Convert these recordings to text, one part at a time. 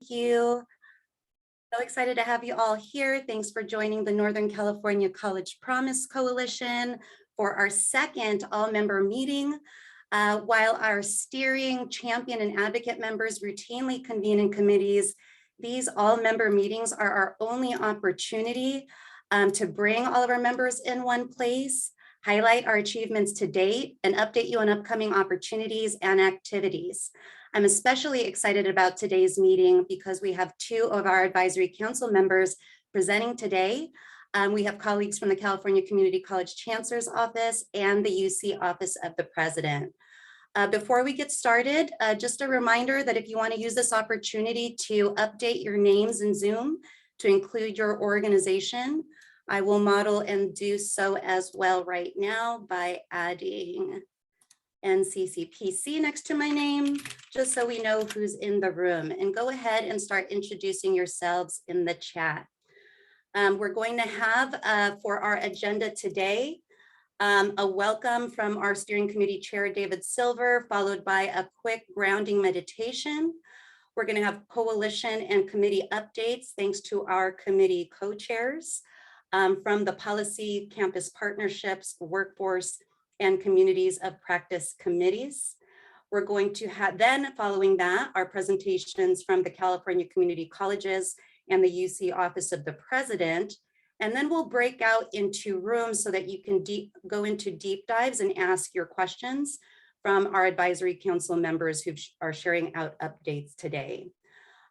you. So excited to have you all here. Thanks for joining the Northern California College Promise Coalition for our second all-member meeting. While our steering, champion, and advocate members routinely convene in committees, these all-member meetings are our only opportunity to bring all of our members in one place, highlight our achievements to date, and update you on upcoming opportunities and activities. I'm especially excited about today's meeting because we have two of our advisory council members presenting today. We have colleagues from the California Community College Chancellor's Office and the UC Office of the President. Before we get started, just a reminder that if you want to use this opportunity to update your names in Zoom to include your organization, I will model and do so as well right now by adding NCCPC next to my name, just so we know who's in the room. And go ahead and start introducing yourselves in the chat. We're going to have for our agenda today, a welcome from our steering committee chair, David Silver, followed by a quick grounding meditation. We're going to have coalition and committee updates, thanks to our committee co-chairs from the policy, campus partnerships, workforce, and communities of practice committees. We're going to have then, following that, our presentations from the California Community Colleges and the UC Office of the President. And then we'll break out into rooms so that you can go into deep dives and ask your questions from our advisory council members who are sharing out updates today.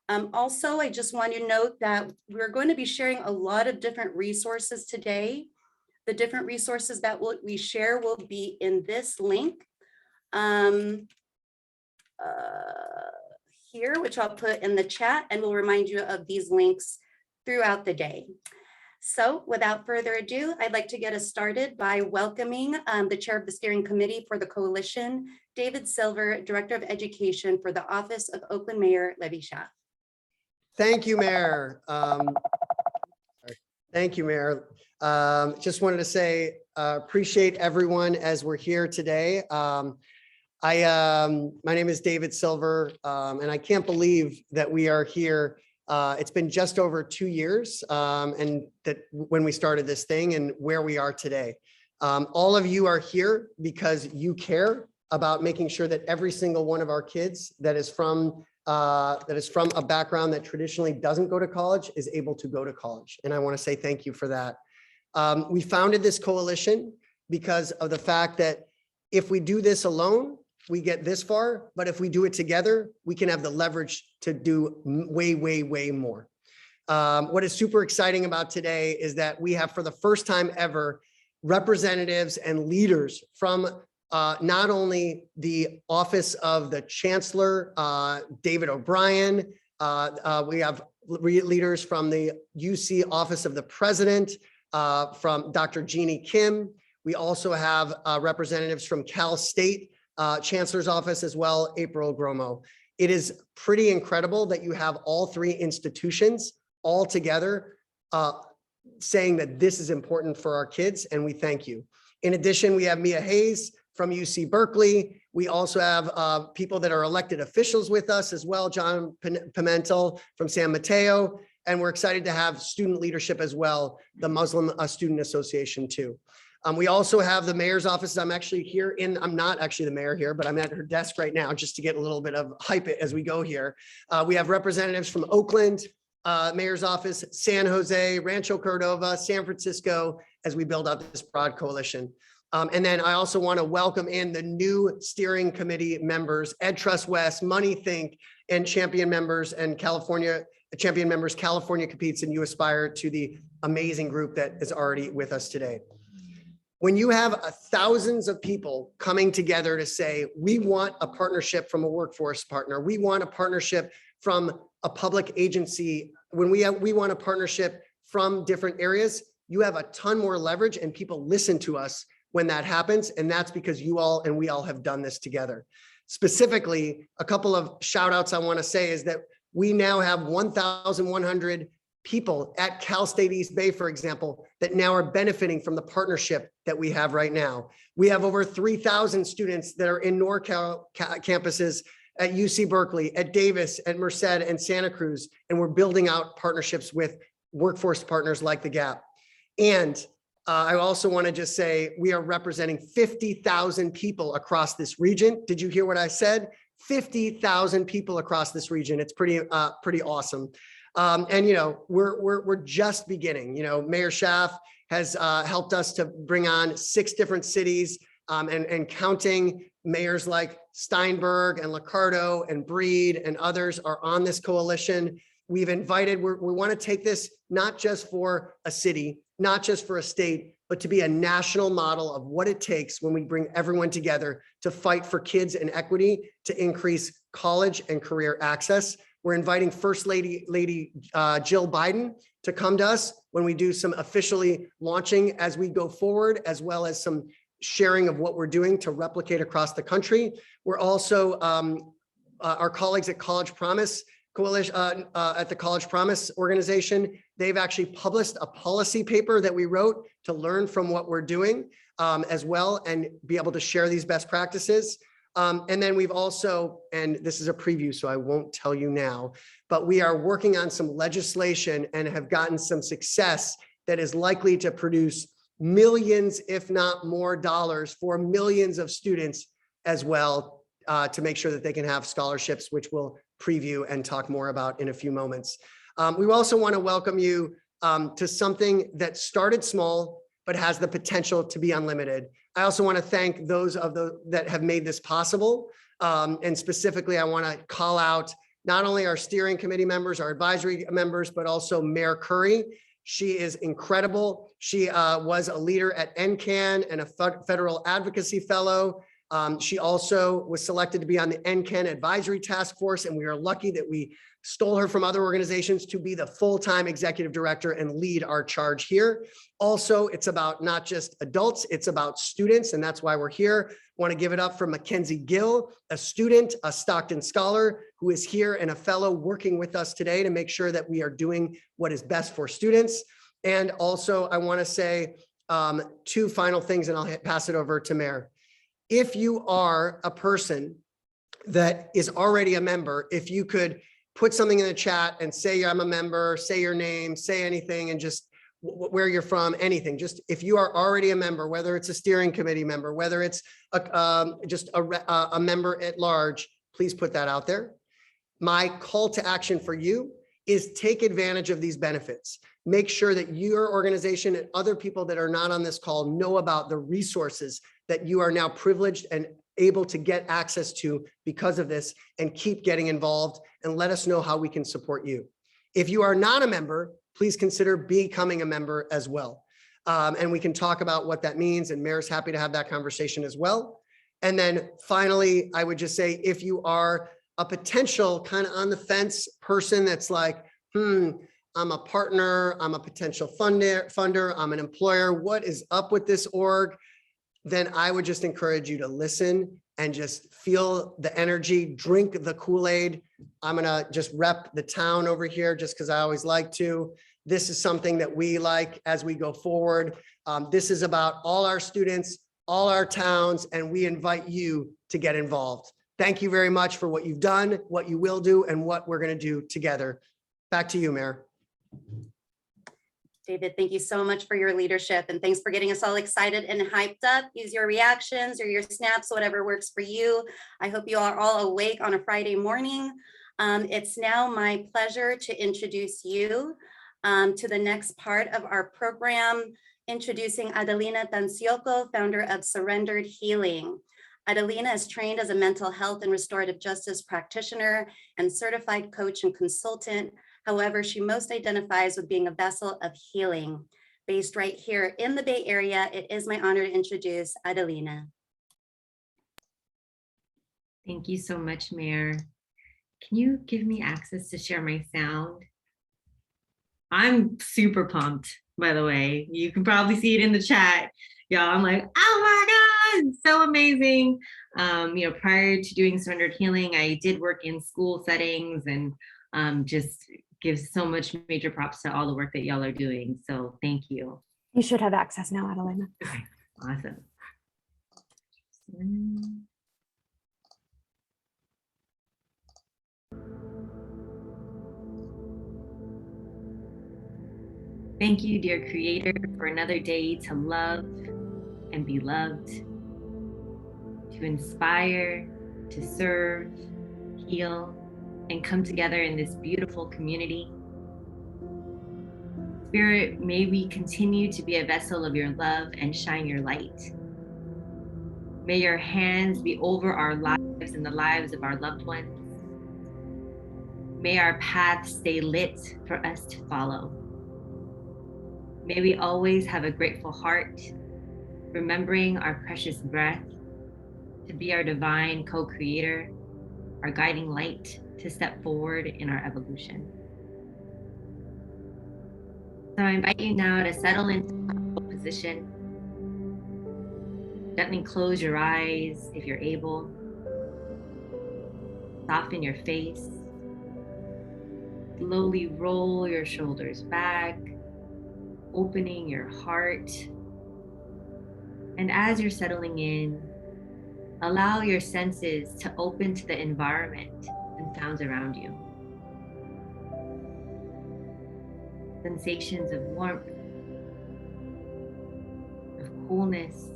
Also, I just want to note that we're going to be sharing a lot of different resources today. The different resources that we share will be in this link here, which I'll put in the chat, and we'll remind you of these links throughout the day. So without further ado, I'd like to get us started by welcoming the chair of the steering committee for the coalition, David Silver, Director of Education for the Office of Oakland Mayor Levy Schaaf. Thank you, Mayor. Thank you, Mayor. Just wanted to say, appreciate everyone as we're here today. My name is David Silver, and I can't believe that we are here. It's been just over 2 years, and that when we started this thing and where we are today. All of you are here because you care about making sure that every single one of our kids that is from a background that traditionally doesn't go to college is able to go to college. And I want to say thank you for that. We founded this coalition because of the fact that if we do this alone, we get this far, but if we do it together, we can have the leverage to do way, way, way more. What is super exciting about today is that we have, for the first time ever, representatives and leaders from not only the Office of the Chancellor, David O'Brien, we have leaders from the UC Office of the President, from Dr. Jeannie Kim. We also have representatives from Cal State Chancellor's Office as well, April Gromo. It is pretty incredible that you have all three institutions all together saying that this is important for our kids, and we thank you. In addition, we have Mia Hayes from UC Berkeley. We also have people that are elected officials with us as well, John Pimentel from San Mateo, and we're excited to have student leadership as well, the Muslim Student Association too. We also have the mayor's office. I'm actually here I'm not actually the mayor here, but I'm at her desk right now just to get a little bit of hype as we go here. We have representatives from Oakland, mayor's office, San Jose, Rancho Cordova, San Francisco, as we build out this broad coalition. And then I also want to welcome in the new steering committee members, Ed Trust West, Money Think, and champion members and California Competes, and you aspire to the amazing group that is already with us today. When you have thousands of people coming together to say, we want a partnership from a workforce partner, we want a partnership from a public agency, when we want a partnership from different areas, you have a ton more leverage and people listen to us when that happens. And that's because you all and we all have done this together. Specifically, a couple of shout outs I want to say is that we now have 1,100 people at Cal State East Bay, for example, that now are benefiting from the partnership that we have right now. We have over 3,000 students that are in NorCal campuses at UC Berkeley, at Davis, at Merced, and Santa Cruz, and we're building out partnerships with workforce partners like the Gap. And I also want to just say we are representing 50,000 people across this region. Did you hear what I said? 50,000 people across this region. It's pretty awesome. And we're just beginning. Mayor Schaaf has helped us to bring on 6 different cities, and counting. Mayors like Steinberg and Liccardo and Breed and others are on this coalition. We've invited, we want to take this not just for a city, not just for a state, but to be a national model of what it takes when we bring everyone together to fight for kids and equity, to increase college and career access. We're inviting First Lady Jill Biden to come to us when we do some officially launching as we go forward, as well as some sharing of what we're doing to replicate across the country. We're also, our colleagues at College Promise Coalition, at the College Promise organization, they've actually published a policy paper that we wrote to learn from what we're doing as well, and be able to share these best practices. And then we've also, and this is a preview, so I won't tell you now, but we are working on some legislation and have gotten some success that is likely to produce millions, if not more, dollars for millions of students as well, to make sure that they can have scholarships, which we'll preview and talk more about in a few moments. We also want to welcome you to something that started small, but has the potential to be unlimited. I also want to thank those that have made this possible. And specifically, I want to call out not only our steering committee members, our advisory members, but also Mayor Curry. She is incredible. She was a leader at NCAN and a federal advocacy fellow. She also was selected to be on the NCAN advisory task force, and we are lucky that we stole her from other organizations to be the full-time executive director and lead our charge here. Also, it's about not just adults, it's about students, and that's why we're here. Want to give it up for Mackenzie Gill, a student, a Stockton scholar, who is here and a fellow working with us today to make sure that we are doing what is best for students. And also, I want to say 2 final things, and I'll pass it over to Mayor. If you are a person that is already a member, if you could put something in the chat and say I'm a member, say your name, say anything, and just where you're from, anything. Just if you are already a member, whether it's a steering committee member, whether it's just a member at large, please put that out there. My call to action for you is take advantage of these benefits. Make sure that your organization and other people that are not on this call know about the resources that you are now privileged and able to get access to because of this, and keep getting involved and let us know how we can support you. If you are not a member, please consider becoming a member as well. And we can talk about what that means, and Mayor's happy to have that conversation as well. And then finally, I would just say, if you are a potential kind of on the fence person that's like, I'm a partner, I'm a potential funder, I'm an employer, what is up with this org? Then I would just encourage you to listen and just feel the energy, drink the Kool-Aid. I'm gonna just rep the town over here just because I always like to. This is something that we like as we go forward. This is about all our students, all our towns, and we invite you to get involved. Thank you very much for what you've done, what you will do, and what we're gonna do together. Back to you, Mayor. David, thank you so much for your leadership, and thanks for getting us all excited and hyped up. Use your reactions or your snaps, whatever works for you. I hope you are all awake on a Friday morning. It's now my pleasure to introduce you to the next part of our program, introducing Adelina Castro, founder of Surrendered Healing. Adelina is trained as a mental health and restorative justice practitioner and certified coach and consultant. However, she most identifies with being a vessel of healing. Based right here in the Bay Area, it is my honor to introduce Adelina. Thank you so much, Mayor. Can you give me access to share my sound? I'm super pumped, by the way. You can probably see it in the chat. Y'all, I'm like, oh my God, so amazing. Prior to doing Surrendered Healing, I did work in school settings, and just give so much major props to all the work that y'all are doing. So thank you. You should have access now, Adelina. Okay, awesome. Thank you, dear Creator, for another day to love and be loved, to inspire, to serve, heal, and come together in this beautiful community. Spirit, may we continue to be a vessel of your love and shine your light. May your hands be over our lives and the lives of our loved ones. May our path stay lit for us to follow. May we always have a grateful heart, remembering our precious breath to be our divine co-creator, our guiding light to step forward in our evolution. So I invite you now to settle into a position. Gently close your eyes if you're able. Soften your face. Slowly roll your shoulders back, opening your heart. And as you're settling in, allow your senses to open to the environment and sounds around you. Sensations of warmth, of coolness,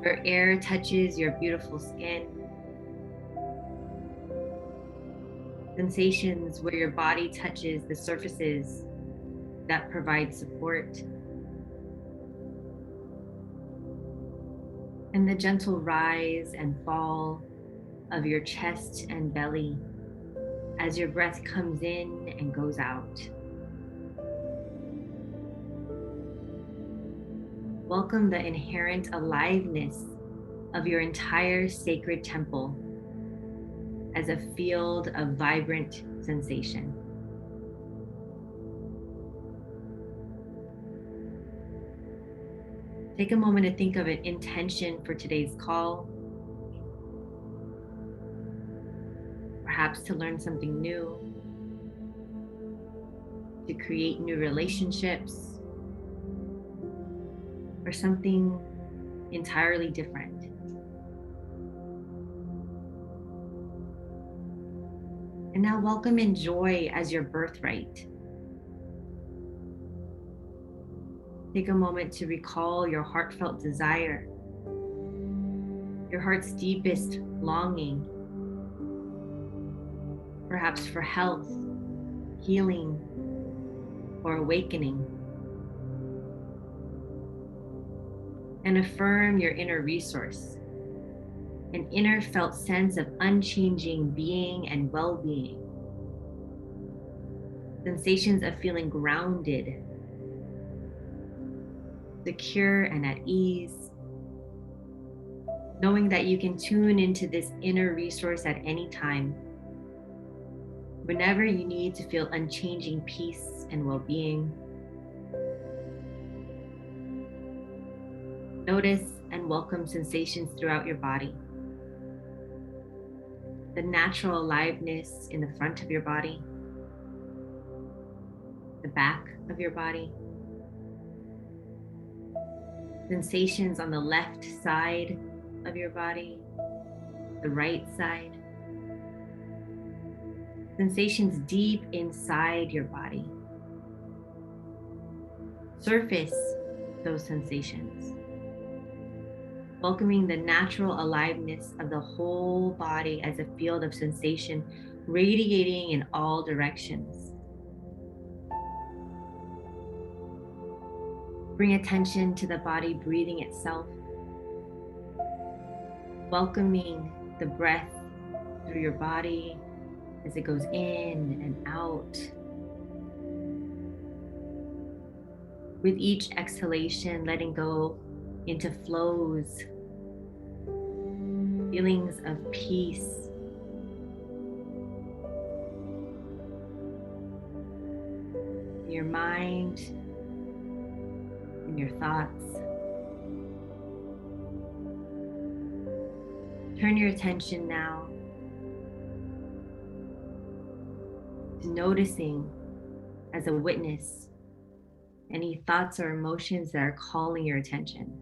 where air touches your beautiful skin. Sensations where your body touches the surfaces that provide support. And the gentle rise and fall of your chest and belly as your breath comes in and goes out. Welcome the inherent aliveness of your entire sacred temple as a field of vibrant sensation. Take a moment to think of an intention for today's call. Perhaps to learn something new, to create new relationships, or something entirely different. And now welcome in joy as your birthright. Take a moment to recall your heartfelt desire, your heart's deepest longing, perhaps for health, healing, or awakening. And affirm your inner resource, an inner felt sense of unchanging being and well-being. Sensations of feeling grounded, secure and at ease, knowing that you can tune into this inner resource at any time, whenever you need to feel unchanging peace and well-being. Notice and welcome sensations throughout your body. The natural aliveness in the front of your body, the back of your body, sensations on the left side of your body, the right side, sensations deep inside your body. Surface those sensations, welcoming the natural aliveness of the whole body as a field of sensation radiating in all directions. Bring attention to the body breathing itself, welcoming the breath through your body as it goes in and out. With each exhalation, letting go into flows, feelings of peace, in your mind, in your thoughts. Turn your attention now to noticing as a witness any thoughts or emotions that are calling your attention.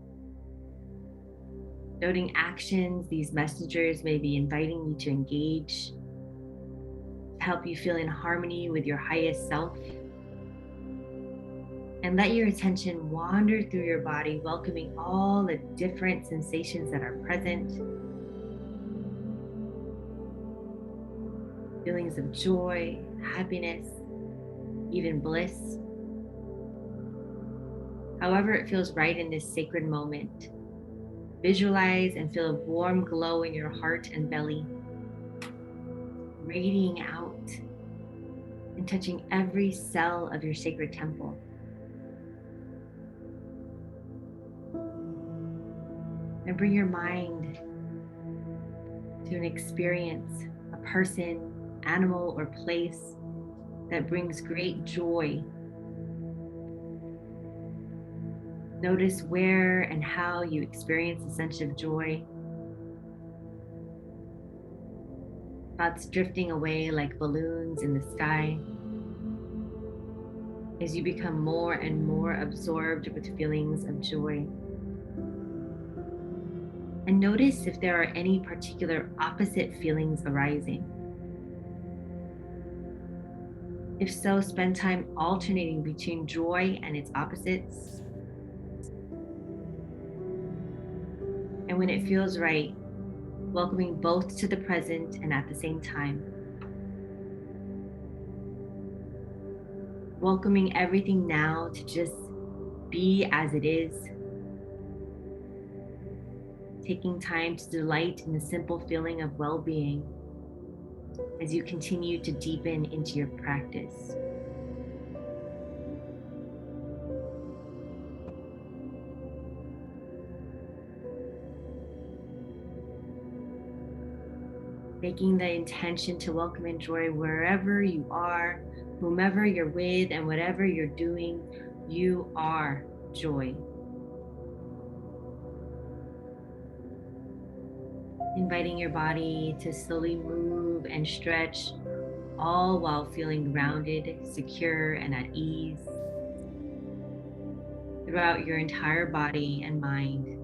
Noting actions these messengers may be inviting you to engage help you feel in harmony with your highest self. And let your attention wander through your body, welcoming all the different sensations that are present. Feelings of joy, happiness, even bliss. However it feels right in this sacred moment. Visualize and feel a warm glow in your heart and belly, radiating out and touching every cell of your sacred temple. And bring your mind to an experience, a person, animal, or place that brings great joy. Notice where and how you experience a sense of joy. Thoughts drifting away like balloons in the sky as you become more and more absorbed with feelings of joy. And notice if there are any particular opposite feelings arising. If so, spend time alternating between joy and its opposites. And when it feels right, welcoming both to the present and at the same time. Welcoming everything now to just be as it is. Taking time to delight in the simple feeling of well-being as you continue to deepen into your practice. Making the intention to welcome and joy wherever you are, whomever you're with, and whatever you're doing, you are joy. Inviting your body to slowly move and stretch, all while feeling grounded, secure, and at ease throughout your entire body and mind.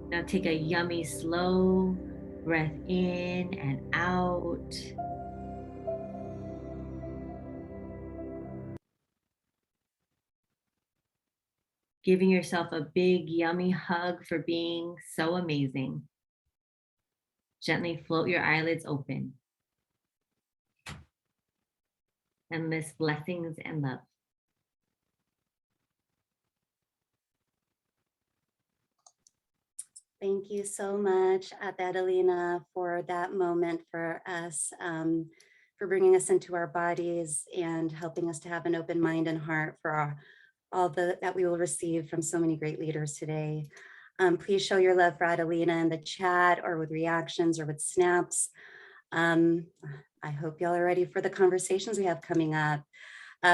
Now take a yummy, slow breath in and out. Giving yourself a big, yummy hug for being so amazing. Gently float your eyelids open. Endless blessings and love. Thank you so much, Adelina, for that moment for us, for bringing us into our bodies and helping us to have an open mind and heart for all that we will receive from so many great leaders today. Please show your love for Adelina in the chat or with reactions or with snaps. I hope y'all are ready for the conversations we have coming up.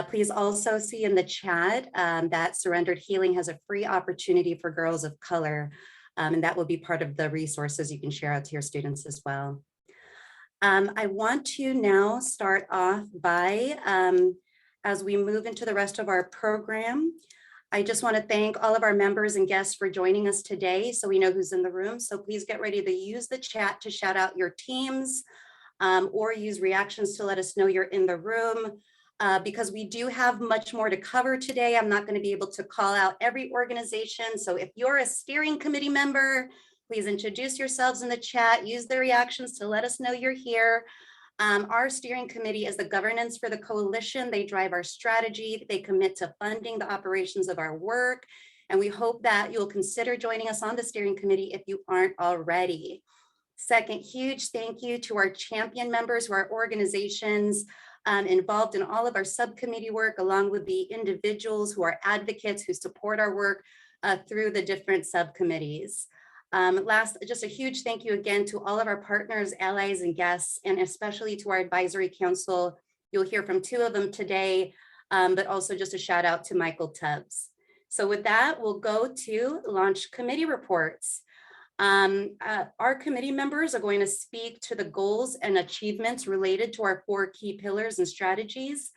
Please also see in the chat that Surrendered Healing has a free opportunity for girls of color, and that will be part of the resources you can share out to your students as well. I want to now start off by, as we move into the rest of our program, I just want to thank all of our members and guests for joining us today so we know who's in the room. So please get ready to use the chat to shout out your teams or use reactions to let us know you're in the room. Because we do have much more to cover today. I'm not going to be able to call out every organization. So if you're a steering committee member, please introduce yourselves in the chat, use the reactions to let us know you're here. Our steering committee is the governance for the coalition. They drive our strategy. They commit to funding the operations of our work. And we hope that you'll consider joining us on the steering committee if you aren't already. Second, huge thank you to our champion members who are organizations involved in all of our subcommittee work, along with the individuals who are advocates who support our work through the different subcommittees. Last, just a huge thank you again to all of our partners, allies, and guests, and especially to our advisory council. You'll hear from two of them today, but also just a shout out to Michael Tubbs. So with that, we'll go to launch committee reports. Our committee members are going to speak to the goals and achievements related to our 4 key pillars and strategies.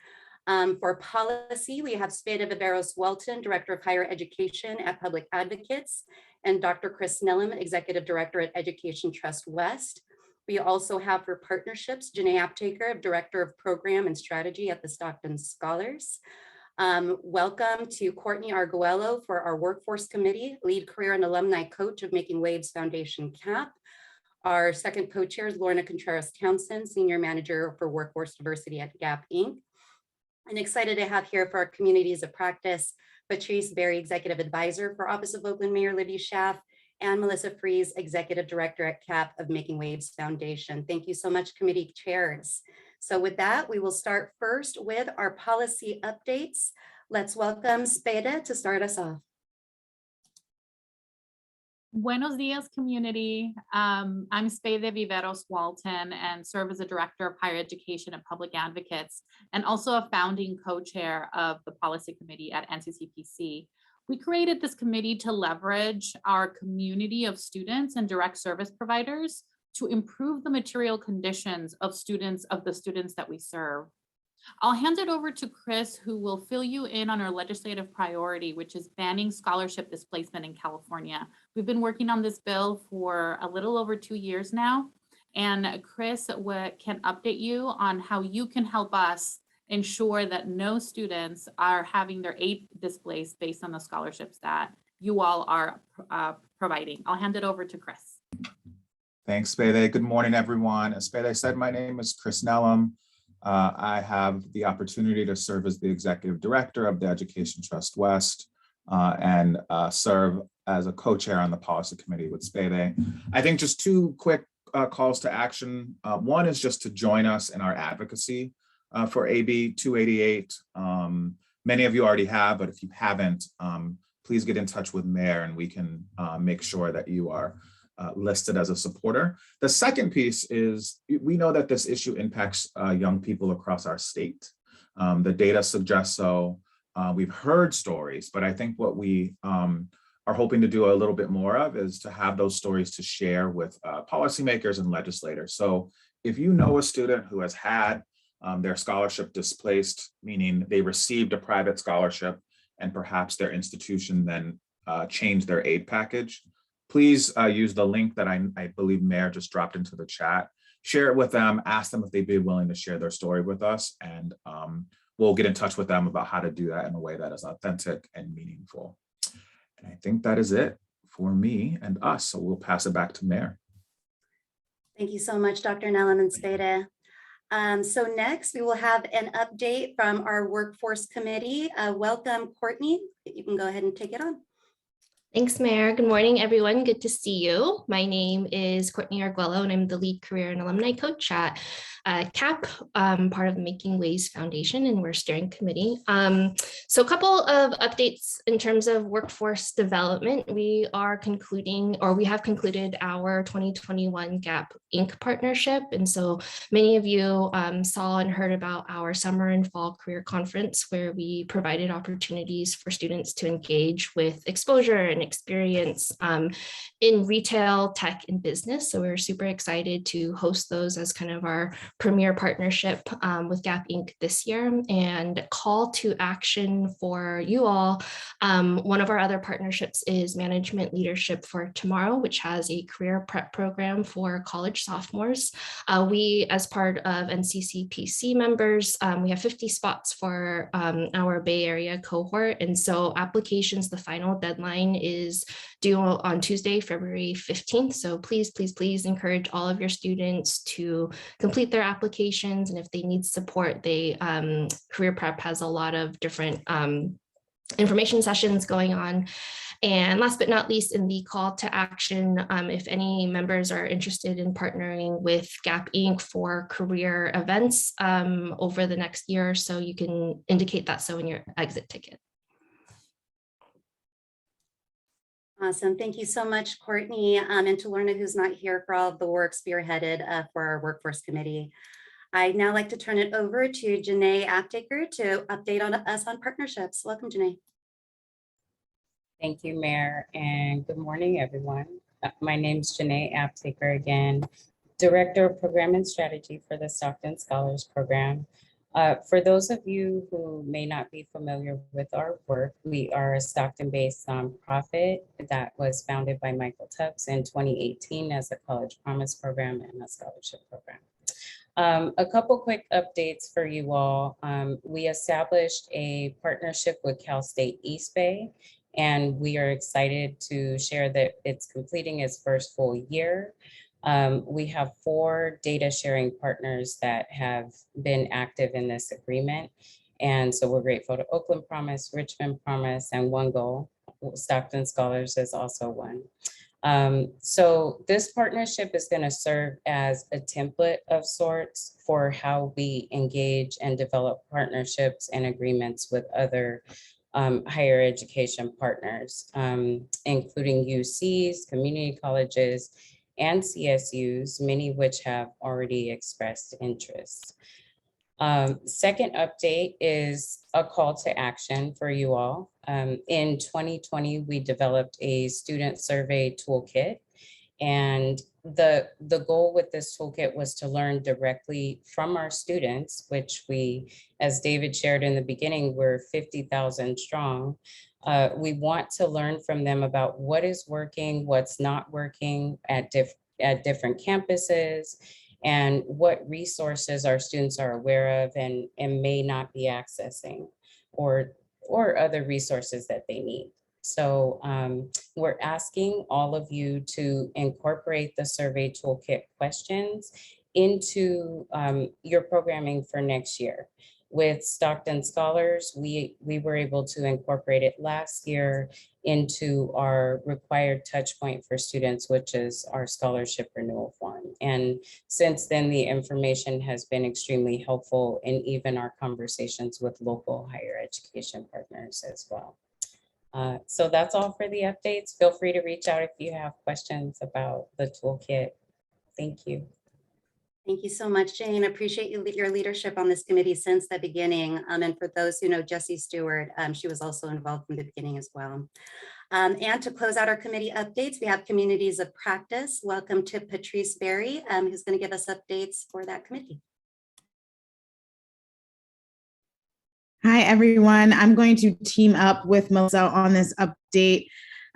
For policy, we have Sveta Viveros-Welton, Director of Higher Education at Public Advocates, and Dr. Chris Nellam, Executive Director at Education Trust West. We also have for partnerships, Janae Aptaker, Director of Program and Strategy at the Stockton Scholars. Welcome to Courtney Arguello for our Workforce Committee, Lead Career and Alumni Coach of Making Waves Foundation CAP. Our second co-chair is Lorna Contreras-Townsend, Senior Manager for Workforce Diversity at Gap Inc. And excited to have here for our communities of practice, Patrice Berry, Executive Advisor for Office of Oakland Mayor Libby Schaaf, and Melissa Fries, Executive Director at CAP of Making Waves Foundation. Thank you so much, committee chairs. So with that, we will start first with our policy updates. Let's welcome Speda to start us off. Buenos dias, community. I'm Speda Viveros Walton and serve as a Director of Higher Education at Public Advocates and also a founding co-chair of the Policy Committee at NCCPC. We created this committee to leverage our community of students and direct service providers to improve the material conditions of the students that we serve. I'll hand it over to Chris, who will fill you in on our legislative priority, which is banning scholarship displacement in California. We've been working on this bill for a little over 2 years now, and Chris can update you on how you can help us ensure that no students are having their aid displaced based on the scholarships that you all are providing. I'll hand it over to Chris. Thanks, Spede. Good morning, everyone. As Spede said, my name is Chris Nellum. I have the opportunity to serve as the Executive Director of the Education Trust West and serve as a co-chair on the Policy Committee with Spede. I think just two quick calls to action. One is just to join us in our advocacy for AB 288. Many of you already have, but if you haven't, please get in touch with Mayor and we can make sure that you are listed as a supporter. The second piece is we know that this issue impacts young people across our state. The data suggests so. We've heard stories, but I think what we are hoping to do a little bit more of is to have those stories to share with policymakers and legislators. So if you know a student who has had their scholarship displaced, meaning they received a private scholarship and perhaps their institution then changed their aid package, please use the link that I believe Mayor just dropped into the chat. Share it with them, ask them if they'd be willing to share their story with us, and we'll get in touch with them about how to do that in a way that is authentic and meaningful. And I think that is it for me and us, so we'll pass it back to Mayor. Thank you so much, Dr. Nellum and Speda. So next, we will have an update from our Workforce Committee. Welcome, Courtney. You can go ahead and take it on. Thanks, Mayor. Good morning, everyone. Good to see you. My name is Courtney Arguello, and I'm the Lead Career and Alumni Coach at CAP, part of the Making Waves Foundation, and we're a steering committee. So a couple of updates in terms of workforce development. We are concluding, or we have concluded our 2021 Gap Inc. partnership. And so many of you saw and heard about our summer and fall career conference, where we provided opportunities for students to engage with exposure and experience in retail, tech, and business. So we're super excited to host those as kind of our premier partnership with Gap Inc. this year. And call to action for you all. One of our other partnerships is Management Leadership for Tomorrow, which has a career prep program for college sophomores. We, as part of NCCPC members, we have 50 spots for our Bay Area cohort. And so applications, the final deadline is due on Tuesday, February 15th. So please, please, please encourage all of your students to complete their applications. And if they need support, Career Prep has a lot of different information sessions going on. And last but not least, in the call to action, if any members are interested in partnering with Gap Inc. for career events over the next year or so, you can indicate that so in your exit ticket. Awesome. Thank you so much, Courtney, and to Lorna, who's not here, for all of the work spearheaded for our Workforce Committee. I'd now like to turn it over to Janae Aptaker to update on us on partnerships. Welcome, Janae. Thank you, Mayor, and good morning, everyone. My name is Janae Aptaker again, Director of Program and Strategy for the Stockton Scholars Program. For those of you who may not be familiar with our work, we are a Stockton-based nonprofit that was founded by Michael Tubbs in 2018 as a college promise program and a scholarship program. A couple quick updates for you all. We established a partnership with Cal State East Bay, and we are excited to share that it's completing its first full year. We have 4 data sharing partners that have been active in this agreement. And so we're grateful to Oakland Promise, Richmond Promise, and One Goal. Stockton Scholars is also one. So this partnership is going to serve as a template of sorts for how we engage and develop partnerships and agreements with other higher education partners, including UCs, community colleges, and CSUs, many of which have already expressed interest. Second update is a call to action for you all. In 2020, we developed a student survey toolkit, and the goal with this toolkit was to learn directly from our students, which we, as David shared in the beginning, we're 50,000 strong. We want to learn from them about what is working, what's not working at different campuses, and what resources our students are aware of and may not be accessing, or other resources that they need. So we're asking all of you to incorporate the survey toolkit questions into your programming for next year. With Stockton Scholars, we were able to incorporate it last year into our required touch point for students, which is our scholarship renewal form. And since then, the information has been extremely helpful in even our conversations with local higher education partners as well. So that's all for the updates. Feel free to reach out if you have questions about the toolkit. Thank you. Thank you so much, Jane. Appreciate your leadership on this committee since the beginning. And for those who know Jessie Stewart, she was also involved from the beginning as well. And to close out our committee updates, we have communities of practice. Welcome to Patrice Berry, who's going to give us updates for that committee. Hi, everyone. I'm going to team up with Melissa on this update.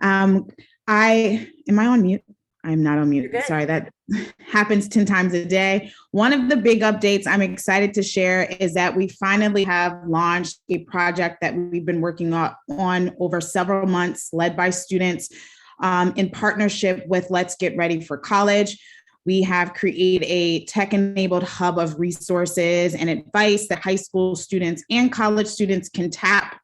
Am I on mute? I'm not on mute. Sorry, that happens 10 times a day. One of the big updates I'm excited to share is that we finally have launched a project that we've been working on over several months, led by students in partnership with Let's Get Ready for College. We have created a tech-enabled hub of resources and advice that high school students and college students can tap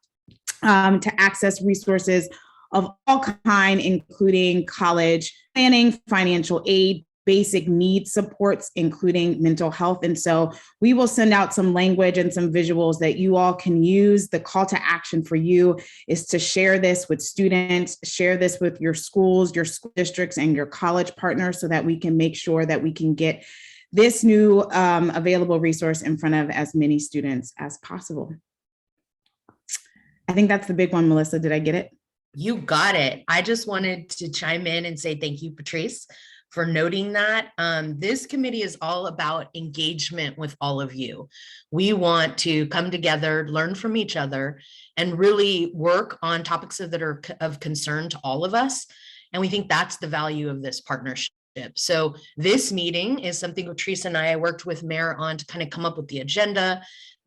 to access resources of all kinds, including college planning, financial aid, basic needs supports, including mental health. And so we will send out some language and some visuals that you all can use. The call to action for you is to share this with students, share this with your schools, your school districts, and your college partners so that we can make sure that we can get this new available resource in front of as many students as possible. I think that's the big one, Melissa. Did I get it? You got it. I just wanted to chime in and say thank you, Patrice, for noting that. This committee is all about engagement with all of you. We want to come together, learn from each other, and really work on topics that are of concern to all of us. And we think that's the value of this partnership. So this meeting is something Patrice and I worked with Mayor on to kind of come up with the agenda.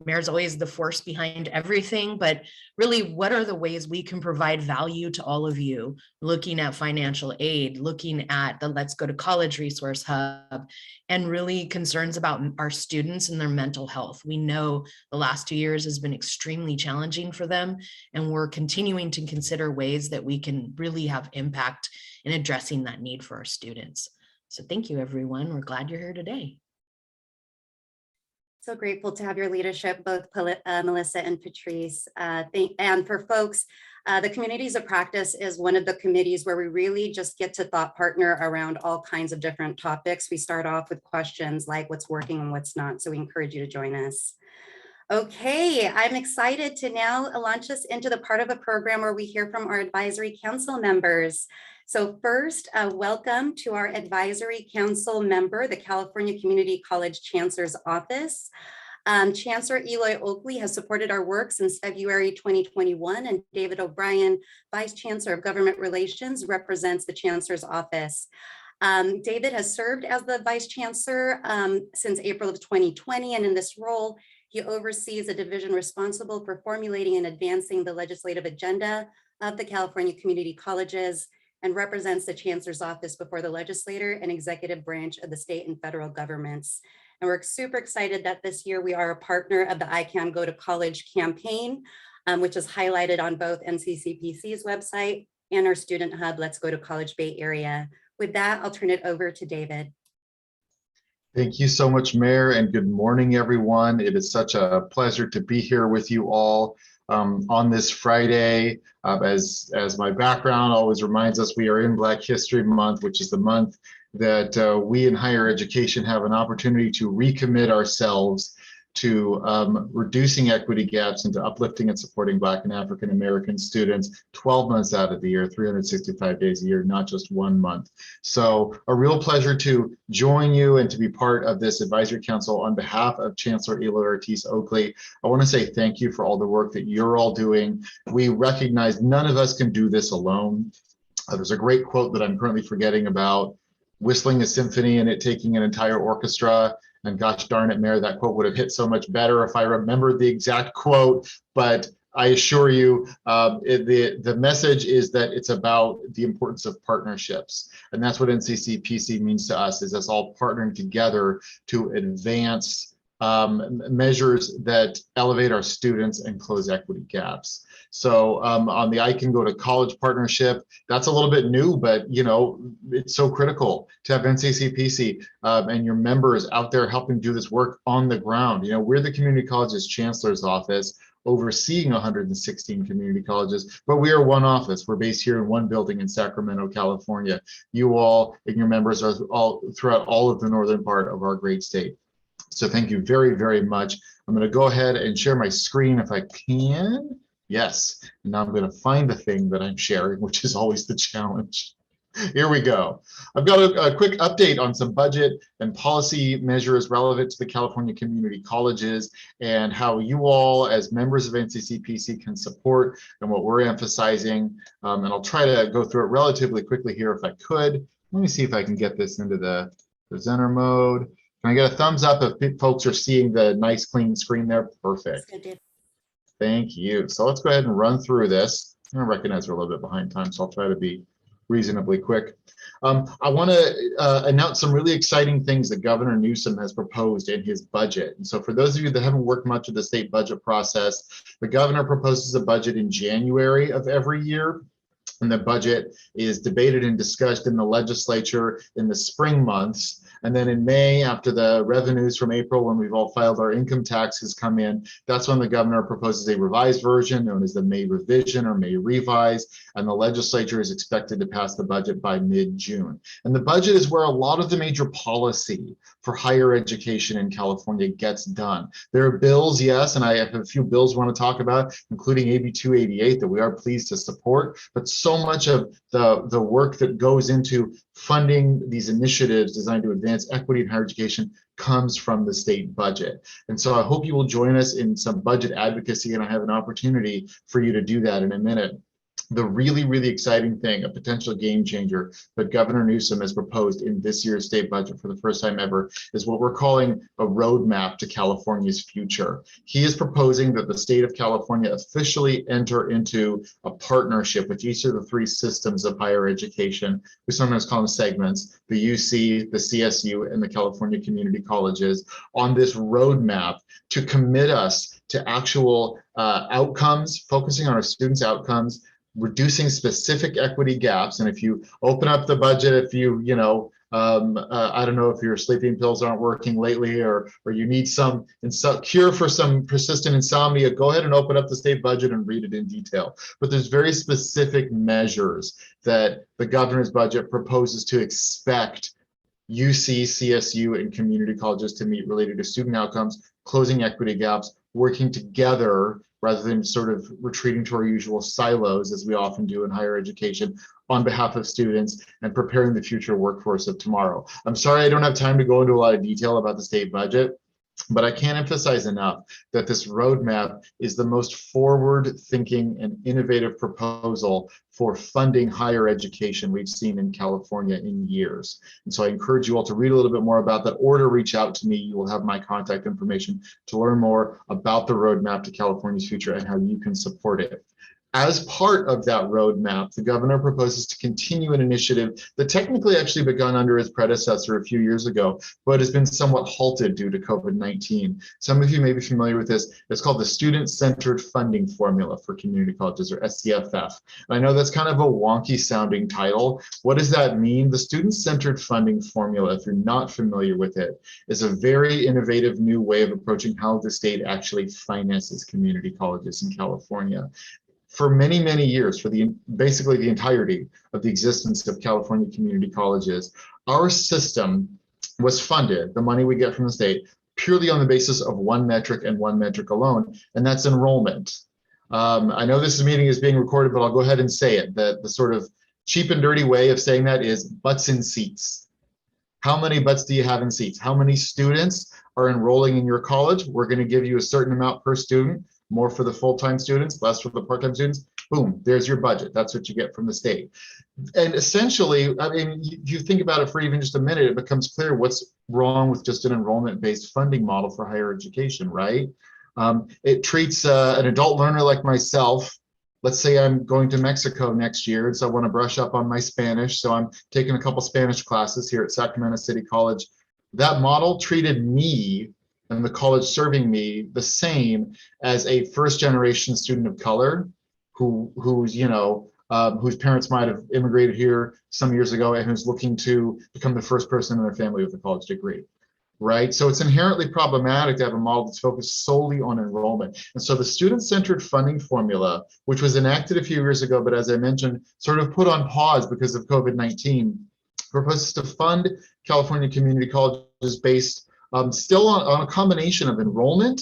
Mayor's always the force behind everything, but really, what are the ways we can provide value to all of you? Looking at financial aid, looking at the Let's Go to College resource hub, and really concerns about our students and their mental health. We know the last 2 years has been extremely challenging for them, and we're continuing to consider ways that we can really have impact in addressing that need for our students. So thank you, everyone. We're glad you're here today. So grateful to have your leadership, both Melissa and Patrice. And for folks, the Communities of Practice is one of the committees where we really just get to thought partner around all kinds of different topics. We start off with questions like what's working and what's not. So we encourage you to join us. Okay, I'm excited to now launch us into the part of the program where we hear from our advisory council members. So first, welcome to our advisory council member, the California Community College Chancellor's Office. Chancellor Eloy Oakley has supported our work since February 2021, and David O'Brien, Vice Chancellor of Government Relations, represents the Chancellor's office. David has served as the Vice Chancellor since April of 2020, and in this role, he oversees a division responsible for formulating and advancing the legislative agenda of the California community colleges and represents the Chancellor's office before the legislature and executive branch of the state and federal governments. And we're super excited that this year we are a partner of the I Can Go to College campaign, which is highlighted on both NCCPC's website and our student hub, Let's Go to College Bay Area. With that, I'll turn it over to David. Thank you so much, Mayor, and good morning, everyone. It is such a pleasure to be here with you all on this Friday. As my background always reminds us, we are in Black History Month, which is the month that we in higher education have an opportunity to recommit ourselves to reducing equity gaps and to uplifting and supporting Black and African American students 12 months out of the year, 365 days a year, not just 1 month. So a real pleasure to join you and to be part of this advisory council on behalf of Chancellor Eloy Ortiz Oakley. I want to say thank you for all the work that you're all doing. We recognize none of us can do this alone. There's a great quote that I'm currently forgetting about whistling a symphony and it taking an entire orchestra. And gosh darn it, Mayor, that quote would have hit so much better if I remembered the exact quote. But I assure you, the message is that it's about the importance of partnerships. And that's what NCCPC means to us, is us all partnering together to advance measures that elevate our students and close equity gaps. So on the I Can Go to College partnership, that's a little bit new, but you know, it's so critical to have NCCPC and your members out there helping do this work on the ground. You know, we're the community colleges chancellor's office overseeing 116 community colleges, but we are one office. We're based here in one building in Sacramento, California. You all and your members are all throughout all of the northern part of our great state. So thank you very, very much. I'm going to go ahead and share my screen if I can. Yes, and now I'm going to find the thing that I'm sharing, which is always the challenge. Here we go. I've got a quick update on some budget and policy measures relevant to the California community colleges and how you all as members of NCCPC can support and what we're emphasizing. And I'll try to go through it relatively quickly here if I could. Let me see if I can get this into the presenter mode. Can I get a thumbs up if folks are seeing the nice clean screen there? Perfect. Thank you. So let's go ahead and run through this. I recognize we're a little bit behind time, so I'll try to be reasonably quick. I want to announce some really exciting things that Governor Newsom has proposed in his budget. And so for those of you that haven't worked much of the state budget process, the governor proposes a budget in January of every year. And the budget is debated and discussed in the legislature in the spring months. And then in May, after the revenues from April, when we've all filed our income taxes come in, that's when the governor proposes a revised version known as the May revision or May revise. And the legislature is expected to pass the budget by mid-June. And the budget is where a lot of the major policy for higher education in California gets done. There are bills, yes, and I have a few bills I want to talk about, including AB 288 that we are pleased to support, but so much of the work that goes into funding these initiatives designed to advance equity in higher education comes from the state budget. And so I hope you will join us in some budget advocacy, and I have an opportunity for you to do that in a minute. The really, really exciting thing, a potential game changer that Governor Newsom has proposed in this year's state budget for the first time ever is what we're calling a roadmap to California's future. He is proposing that the state of California officially enter into a partnership with each of the three systems of higher education. We sometimes call them segments, the UC, the CSU, and the California community colleges, on this roadmap to commit us to actual outcomes, focusing on our students' outcomes, reducing specific equity gaps. And if you open up the budget, if you I don't know if your sleeping pills aren't working lately or you need some cure for some persistent insomnia, go ahead and open up the state budget and read it in detail. But there's very specific measures that the governor's budget proposes to expect UC, CSU, and community colleges to meet related to student outcomes, closing equity gaps, working together rather than sort of retreating to our usual silos, as we often do in higher education, on behalf of students and preparing the future workforce of tomorrow. I'm sorry I don't have time to go into a lot of detail about the state budget, But I can't emphasize enough that this roadmap is the most forward-thinking and innovative proposal for funding higher education we've seen in California in years. And so I encourage you all to read a little bit more about that, or to reach out to me. You will have my contact information to learn more about the roadmap to California's future and how you can support it. As part of that roadmap, the governor proposes to continue an initiative that technically actually begun under his predecessor a few years ago, but has been somewhat halted due to COVID-19. Some of you may be familiar with this. It's called the Student-Centered Funding Formula for Community Colleges, or SCFF. And I know that's kind of a wonky sounding title. What does that mean? The Student-Centered Funding Formula, if you're not familiar with it, is a very innovative new way of approaching how the state actually finances community colleges in California. For many, many years, for basically the entirety of the existence of California community colleges, our system was funded, the money we get from the state, purely on the basis of one metric and one metric alone, and that's enrollment. I know this meeting is being recorded, but I'll go ahead and say it. The sort of cheap and dirty way of saying that is butts in seats. How many butts do you have in seats? How many students are enrolling in your college? We're going to give you a certain amount per student. More for the full-time students, less for the part-time students. Boom, there's your budget. That's what you get from the state. And essentially, I mean, you think about it for even just a minute, it becomes clear what's wrong with just an enrollment-based funding model for higher education, right? It treats an adult learner like myself. Let's say I'm going to Mexico next year, and so I want to brush up on my Spanish. So I'm taking a couple Spanish classes here at Sacramento City College. That model treated me and the college serving me the same as a first-generation student of color whose parents might have immigrated here some years ago and who's looking to become the first person in their family with a college degree, right? So it's inherently problematic to have a model that's focused solely on enrollment. And so the student-centered funding formula, which was enacted a few years ago, but as I mentioned, sort of put on pause because of COVID-19, proposes to fund California community colleges based still on a combination of enrollment,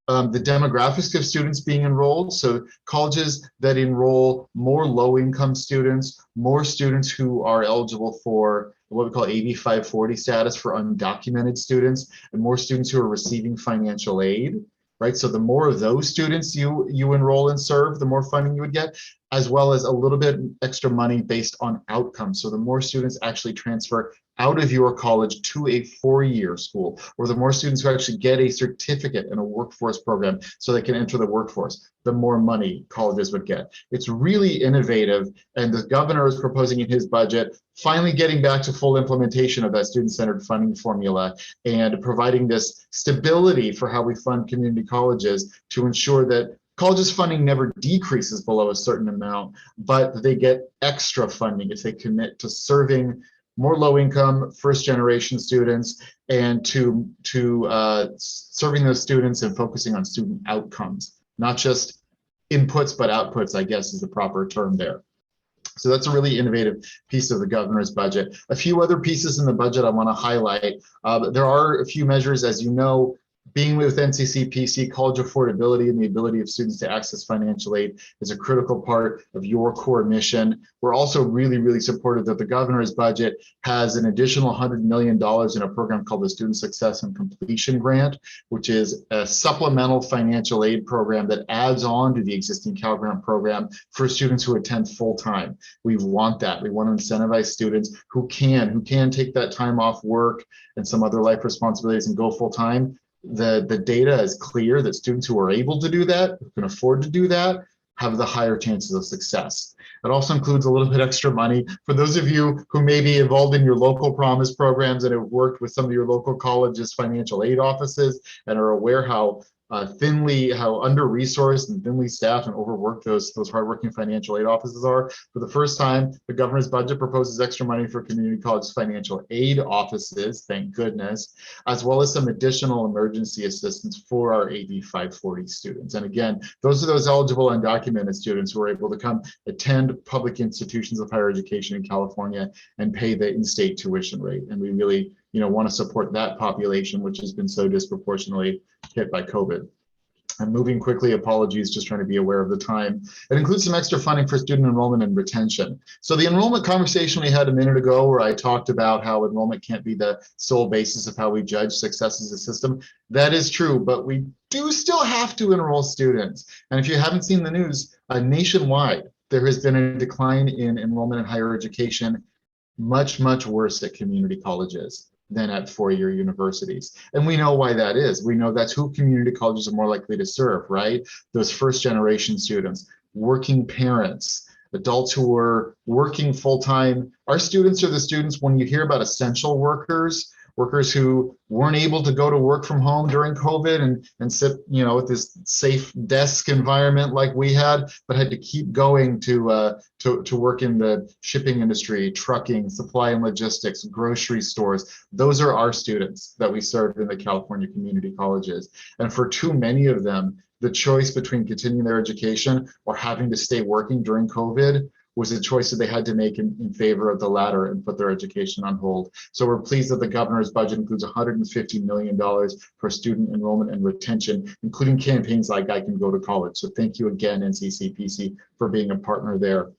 the demographics of students being enrolled, so colleges that enroll more low-income students, more students who are eligible for what we call AB 540 status for undocumented students, and more students who are receiving financial aid, right? So the more of those students you enroll and serve, the more funding you would get, as well as a little bit extra money based on outcomes. So the more students actually transfer out of your college to a four-year school, or the more students who actually get a certificate in a workforce program so they can enter the workforce, the more money colleges would get. It's really innovative, and the governor is proposing in his budget finally getting back to full implementation of that student-centered funding formula and providing this stability for how we fund community colleges to ensure that colleges funding never decreases below a certain amount, but they get extra funding if they commit to serving more low-income first-generation students and to serving those students and focusing on student outcomes, not just inputs, but outputs, I guess is the proper term there. So that's a really innovative piece of the governor's budget. A few other pieces in the budget I want to highlight. There are a few measures, as you know, being with NCCPC, college affordability and the ability of students to access financial aid is a critical part of your core mission. We're also really, really supportive that the governor's budget has an additional $100 million in a program called the Student Success and Completion Grant, which is a supplemental financial aid program that adds on to the existing Cal Grant program for students who attend full-time. We want that. We want to incentivize students who can take that time off work and some other life responsibilities and go full-time. The data is clear that students who are able to do that, who can afford to do that, have the higher chances of success. It also includes a little bit extra money for those of you who may be involved in your local promise programs and have worked with some of your local colleges' financial aid offices and are aware how under-resourced and thinly staffed and overworked those hardworking financial aid offices are. For the first time, the governor's budget proposes extra money for community college financial aid offices, thank goodness, as well as some additional emergency assistance for our AB 540 students. And again, those are those eligible undocumented students who are able to come attend public institutions of higher education in California and pay the in-state tuition rate. And we really want to support that population, which has been so disproportionately hit by COVID. I'm moving quickly, apologies, just trying to be aware of the time. It includes some extra funding for student enrollment and retention. So the enrollment conversation we had a minute ago, where I talked about how enrollment can't be the sole basis of how we judge success as a system, that is true, but we do still have to enroll students. And if you haven't seen the news, nationwide, there has been a decline in enrollment in higher education, much, much worse at community colleges than at four-year universities. And we know why that is. We know that's who community colleges are more likely to serve, right? Those first-generation students, working parents, adults who are working full-time. Our students are the students, when you hear about essential workers, workers who weren't able to go to work from home during COVID and sit, with this safe desk environment like we had, but had to keep going to work in the shipping industry, trucking, supply and logistics, grocery stores. Those are our students that we serve in the California community colleges. And for too many of them, the choice between continuing their education or having to stay working during COVID was a choice that they had to make in favor of the latter and put their education on hold. So we're pleased that the governor's budget includes $150 million for student enrollment and retention, including campaigns like I Can Go to College. So thank you again, NCCPC, for being a partner there.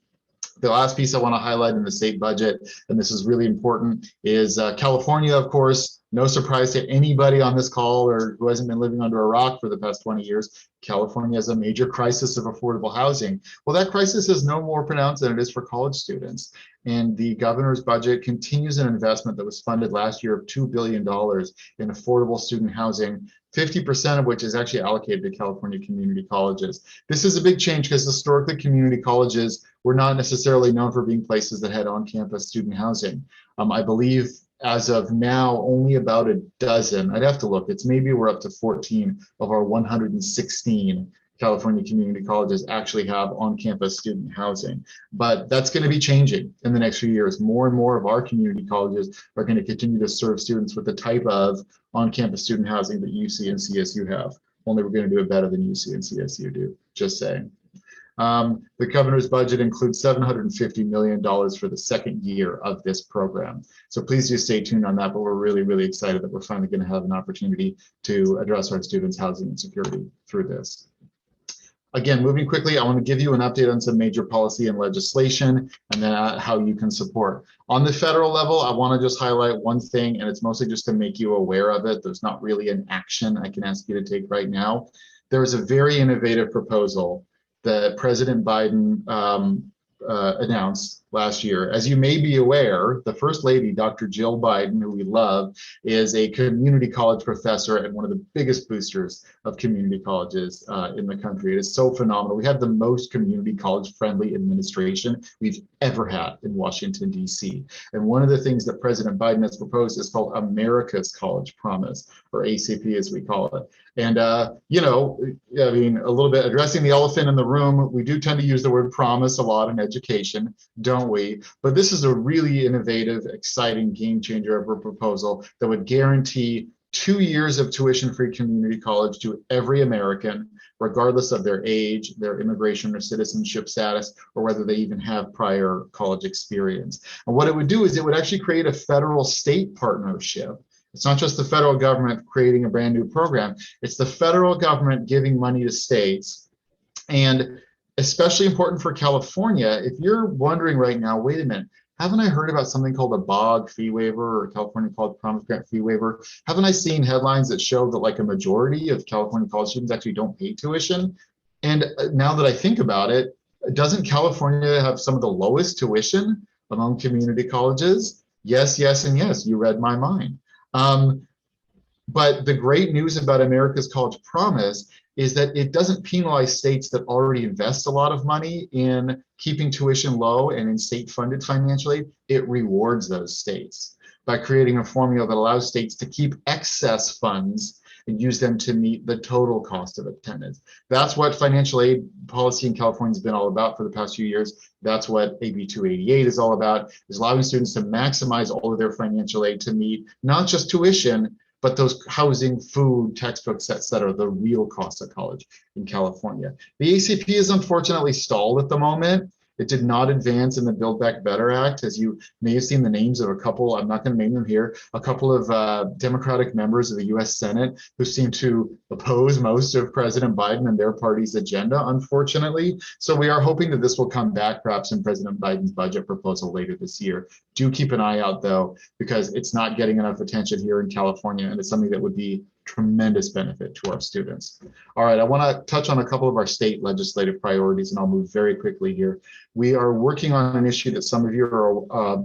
The last piece I want to highlight in the state budget, and this is really important, is California, of course. No surprise to anybody on this call or who hasn't been living under a rock for the past 20 years, California has a major crisis of affordable housing. Well, that crisis is no more pronounced than it is for college students. And the governor's budget continues an investment that was funded last year of $2 billion in affordable student housing, 50% of which is actually allocated to California community colleges. This is a big change because historically community colleges were not necessarily known for being places that had on-campus student housing. I believe as of now, only about a dozen, I'd have to look, it's maybe we're up to 14 of our 116 California community colleges actually have on-campus student housing. But that's going to be changing in the next few years. More and more of our community colleges are going to continue to serve students with the type of on-campus student housing that UC and CSU have. Only we're going to do it better than UC and CSU do, just saying. The governor's budget includes $750 million for the second year of this program. So please do stay tuned on that, but we're really, really excited that we're finally going to have an opportunity to address our students' housing insecurity through this. Again, moving quickly, I want to give you an update on some major policy and legislation and then how you can support. On the federal level, I want to just highlight one thing, and it's mostly just to make you aware of it. There's not really an action I can ask you to take right now. There is a very innovative proposal that President Biden announced last year. As you may be aware, the First Lady, Dr. Jill Biden, who we love, is a community college professor and one of the biggest boosters of community colleges in the country. It is so phenomenal. We have the most community college-friendly administration we've ever had in Washington, D.C. And one of the things that President Biden has proposed is called America's College Promise, or ACP as we call it. And, a little bit addressing the elephant in the room, we do tend to use the word promise a lot in education, don't we? But this is a really innovative, exciting game changer of a proposal that would guarantee 2 years of tuition-free community college to every American, regardless of their age, their immigration or citizenship status, or whether they even have prior college experience. And what it would do is it would actually create a federal-state partnership. It's not just the federal government creating a brand new program, it's the federal government giving money to states. And especially important for California, if you're wondering right now, wait a minute, haven't I heard about something called a BOG fee waiver or California College Promise Grant fee waiver? Haven't I seen headlines that show that like a majority of California college students actually don't pay tuition? And now that I think about it, doesn't California have some of the lowest tuition among community colleges? Yes, yes, and yes, you read my mind. But the great news about America's College Promise is that it doesn't penalize states that already invest a lot of money in keeping tuition low and in state-funded financial aid. It rewards those states by creating a formula that allows states to keep excess funds and use them to meet the total cost of attendance. That's what financial aid policy in California has been all about for the past few years. That's what AB 288 is all about, is allowing students to maximize all of their financial aid to meet not just tuition, but those housing, food, textbooks, et cetera, the real cost of college in California. The ACP is unfortunately stalled at the moment. It did not advance in the Build Back Better Act, as you may have seen the names of a couple, I'm not going to name them here, a couple of Democratic members of the US Senate who seem to oppose most of President Biden and their party's agenda, unfortunately. So we are hoping that this will come back perhaps in President Biden's budget proposal later this year. Do keep an eye out though, because it's not getting enough attention here in California, and it's something that would be tremendous benefit to our students. All right, I want to touch on a couple of our state legislative priorities, and I'll move very quickly here. We are working on an issue that some of you are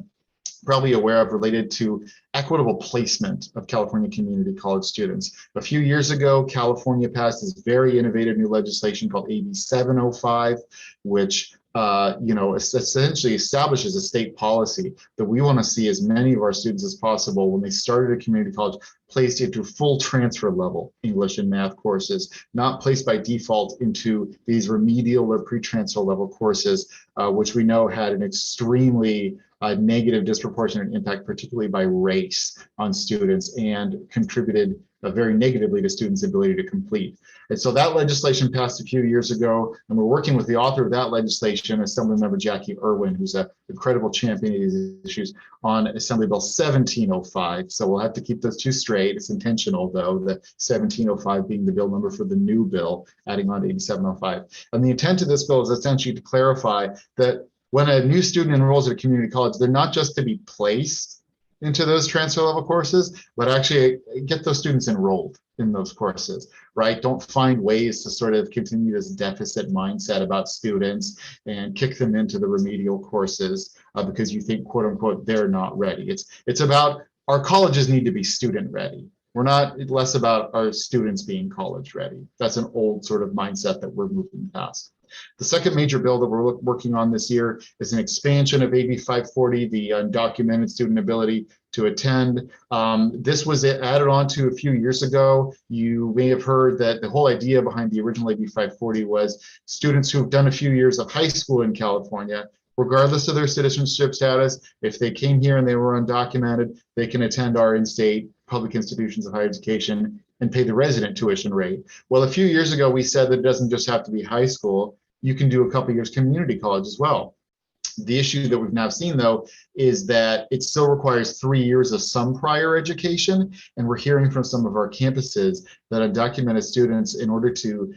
probably aware of, related to equitable placement of California community college students. A few years ago, California passed this very innovative new legislation called AB 705, which essentially establishes a state policy that we want to see as many of our students as possible, when they started a community college, placed into full transfer level English and math courses, not placed by default into these remedial or pre-transfer level courses, which we know had an extremely negative disproportionate impact, particularly by race, on students, and contributed very negatively to students' ability to complete. And so that legislation passed a few years ago, and we're working with the author of that legislation, Assemblymember Jackie Irwin, who's an incredible champion of these issues, on Assembly Bill 1705. So we'll have to keep those two straight. It's intentional, though, the 1705 being the bill number for the new bill, adding on to 8705. And the intent of this bill is essentially to clarify that when a new student enrolls at a community college, they're not just to be placed into those transfer level courses, but actually get those students enrolled in those courses, right? Don't find ways to sort of continue this deficit mindset about students and kick them into the remedial courses because you think, quote unquote, they're not ready. It's about our colleges need to be student ready. We're not less about our students being college ready. That's an old sort of mindset that we're moving past. The second major bill that we're working on this year is an expansion of AB 540, the undocumented student ability to attend. This was added on to a few years ago. You may have heard that the whole idea behind the original AB 540 was students who have done a few years of high school in California, regardless of their citizenship status, if they came here and they were undocumented, they can attend our in-state public institutions of higher education and pay the resident tuition rate. Well, a few years ago, we said that it doesn't just have to be high school. You can do a couple years community college as well. The issue that we've now seen, though, is that it still requires 3 years of some prior education. And we're hearing from some of our campuses that undocumented students, in order to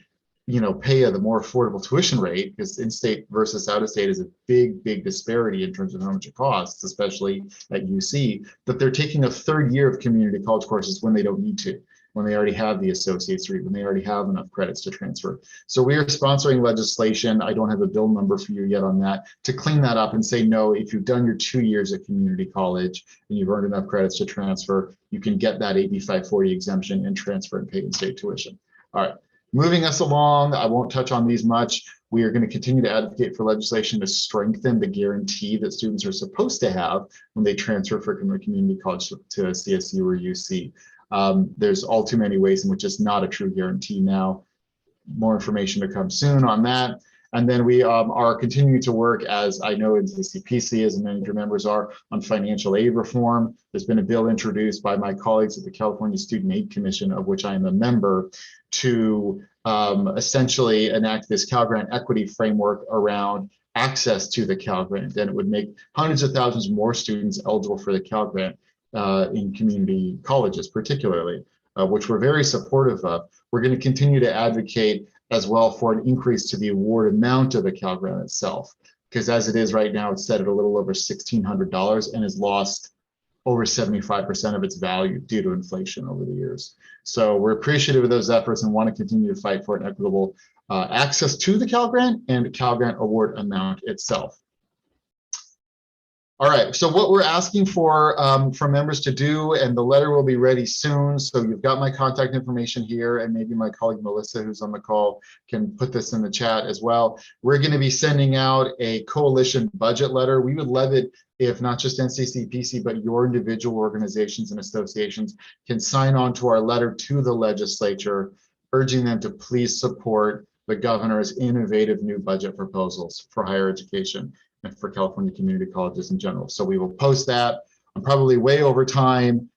pay the more affordable tuition rate, because in-state versus out-of-state is a big disparity in terms of how much it costs, especially at UC, that they're taking a third year of community college courses when they don't need to, when they already have the associate's degree, when they already have enough credits to transfer. So we are sponsoring legislation, I don't have a bill number for you yet on that, to clean that up and say, no, if you've done your 2 years at community college and you've earned enough credits to transfer, you can get that AB 540 exemption and transfer and pay in-state tuition. All right, moving us along, I won't touch on these much. We are going to continue to advocate for legislation to strengthen the guarantee that students are supposed to have when they transfer from a community college to a CSU or UC. There's all too many ways in which it's not a true guarantee now. More information to come soon on that. And then we are continuing to work, as I know NCCPC, as many of your members are, on financial aid reform. There's been a bill introduced by my colleagues at the California Student Aid Commission, of which I am a member, to essentially enact this Cal Grant equity framework around access to the Cal Grant. And it would make hundreds of thousands more students eligible for the Cal Grant in community colleges, particularly, which we're very supportive of. We're going to continue to advocate as well for an increase to the award amount of the Cal Grant itself, because as it is right now, it's set at a little over $1,600 and has lost over 75% of its value due to inflation over the years. So we're appreciative of those efforts and want to continue to fight for an equitable access to the Cal Grant and Cal Grant award amount itself. All right, so what we're asking for members to do, and the letter will be ready soon, so you've got my contact information here, and maybe my colleague Melissa, who's on the call, can put this in the chat as well. We're going to be sending out a coalition budget letter. We would love it if not just NCCPC, but your individual organizations and associations can sign on to our letter to the legislature, urging them to please support the governor's innovative new budget proposals for higher education and for California community colleges in general. So we will post that. I'm probably way over time.